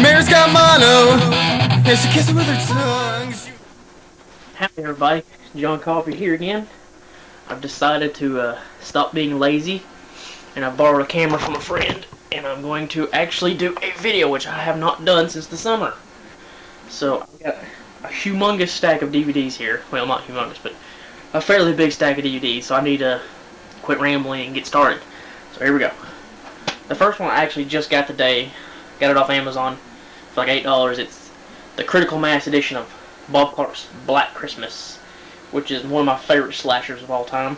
Mary's got mono, and she kisses with her tongue. Happy everybody, John Coffey here again. I've decided to stop being lazy, and I borrowed a camera from a friend, and I'm going to actually do a video, which I have not done since the summer. So I've got a humongous stack of DVDs here. Well, not humongous, but a fairly big stack of DVDs, so I need to quit rambling and get started. So here we go. The first one I actually just got today. Got it off Amazon for like $8. It's the Critical Mass edition of Bob Clark's Black Christmas, which is one of my favorite slashers of all time.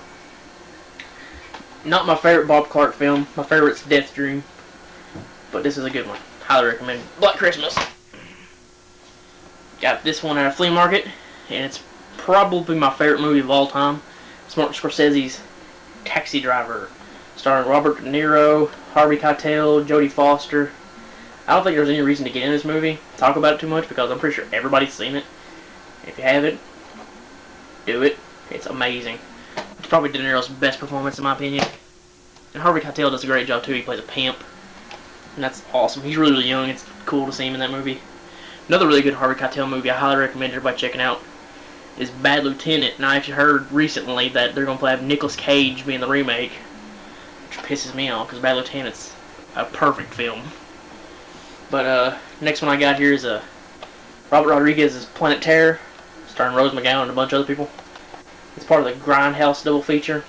Not my favorite Bob Clark film. My favorite's Death Dream, but this is a good one. Highly recommend Black Christmas. Got this one at a flea market, and it's probably my favorite movie of all time. It's Martin Scorsese's Taxi Driver, starring Robert De Niro, Harvey Keitel, Jodie Foster. I don't think there's any reason to get in this movie, talk about it too much, because I'm pretty sure everybody's seen it. If you haven't, do it. It's amazing. It's probably De Niro's best performance in my opinion. And Harvey Keitel does a great job too. He plays a pimp, and that's awesome. He's really, really young. It's cool to see him in that movie. Another really good Harvey Keitel movie I highly recommend everybody checking out is Bad Lieutenant. Now, I actually heard recently that they're going to have Nicolas Cage being the remake, which pisses me off because Bad Lieutenant's a perfect film. But next one I got here is Robert Rodriguez's Planet Terror, starring Rose McGowan and a bunch of other people. It's part of the Grindhouse double feature.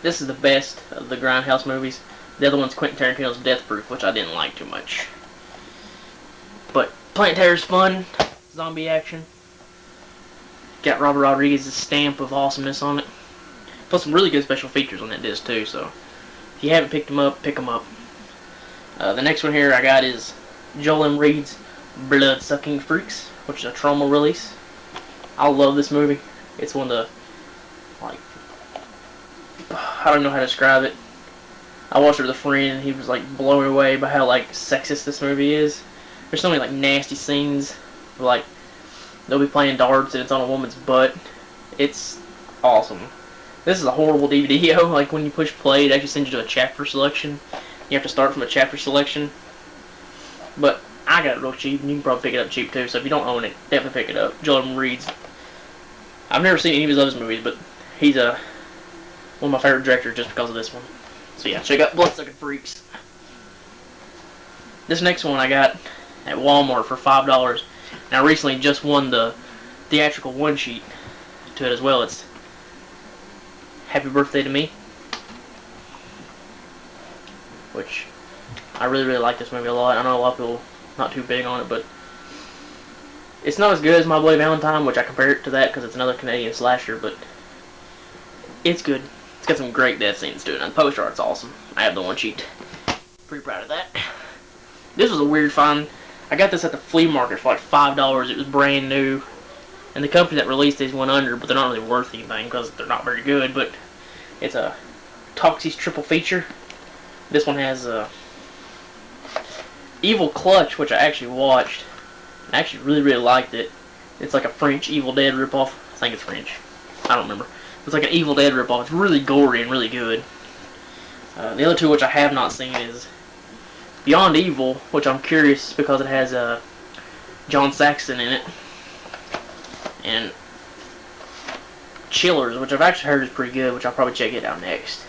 This is the best of the Grindhouse movies. The other one's Quentin Tarantino's Death Proof, which I didn't like too much. But Planet Terror's fun, zombie action. Got Robert Rodriguez's stamp of awesomeness on it. Plus some really good special features on that disc too, so if you haven't picked them up, pick them up. The next one here I got is Joel M. Reed's Blood-Sucking Freaks, which is a Troma release. I love this movie. It's one of the, like, I don't know how to describe it. I watched it with a friend and he was like blown away by how like sexist this movie is. There's so many like nasty scenes, like they'll be playing darts and it's on a woman's butt. It's awesome. This is a horrible DVD. Like when you push play, it actually sends you to a chapter selection. You have to start from a chapter selection. But I got it real cheap, and you can probably pick it up cheap too. So if you don't own it, definitely pick it up. Joel M. Reed's. I've never seen any of his other movies, but he's one of my favorite directors just because of this one. So yeah, check out Blood-Sucking Freaks. This next one I got at Walmart for $5. And I recently just won the theatrical one sheet to it as well. It's Happy Birthday to Me, which I really, really like this movie a lot. I know a lot of people not too big on it, but it's not as good as My Bloody Valentine, which I compare it to that because it's another Canadian slasher, but it's good. It's got some great death scenes to it, and the poster art's awesome. I have the one sheet. Pretty proud of that. This was a weird find. I got this at the flea market for like $5. It was brand new, and the company that released these went under, but they're not really worth anything because they're not very good, but it's a Toxies triple feature. This one has Evil Clutch, which I actually watched. I actually really, really liked it. It's like a French Evil Dead ripoff. I think it's French. I don't remember. It's like an Evil Dead ripoff. It's really gory and really good. The other two, which I have not seen, is Beyond Evil, which I'm curious because it has John Saxon in it, and Chillers, which I've actually heard is pretty good, which I'll probably check it out next.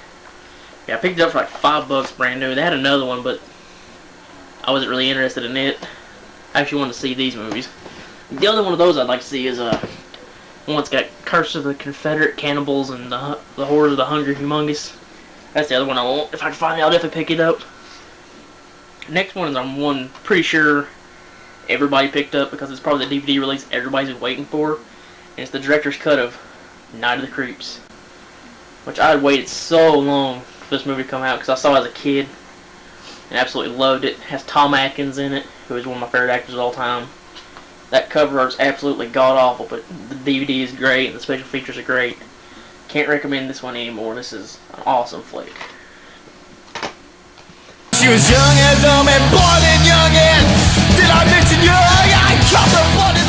Yeah, I picked it up for like $5 brand new. They had another one, but I wasn't really interested in it. I actually wanted to see these movies. The other one of those I'd like to see is one that's got Curse of the Confederate Cannibals and the Horrors of the Hungry Humongous. That's the other one I want. If I can find it, I'll definitely pick it up. Next one is one pretty sure everybody picked up because it's probably the DVD release everybody's been waiting for. And it's the director's cut of Night of the Creeps, which I had waited so long for this movie to come out because I saw it as a kid and absolutely loved it. It has Tom Atkins in it, who is one of my favorite actors of all time. That cover art is absolutely god-awful, but the DVD is great and the special features are great. Can't recommend this one anymore. This is an awesome flick. She was young and dumb and born and young, and did I mention young? I come from blood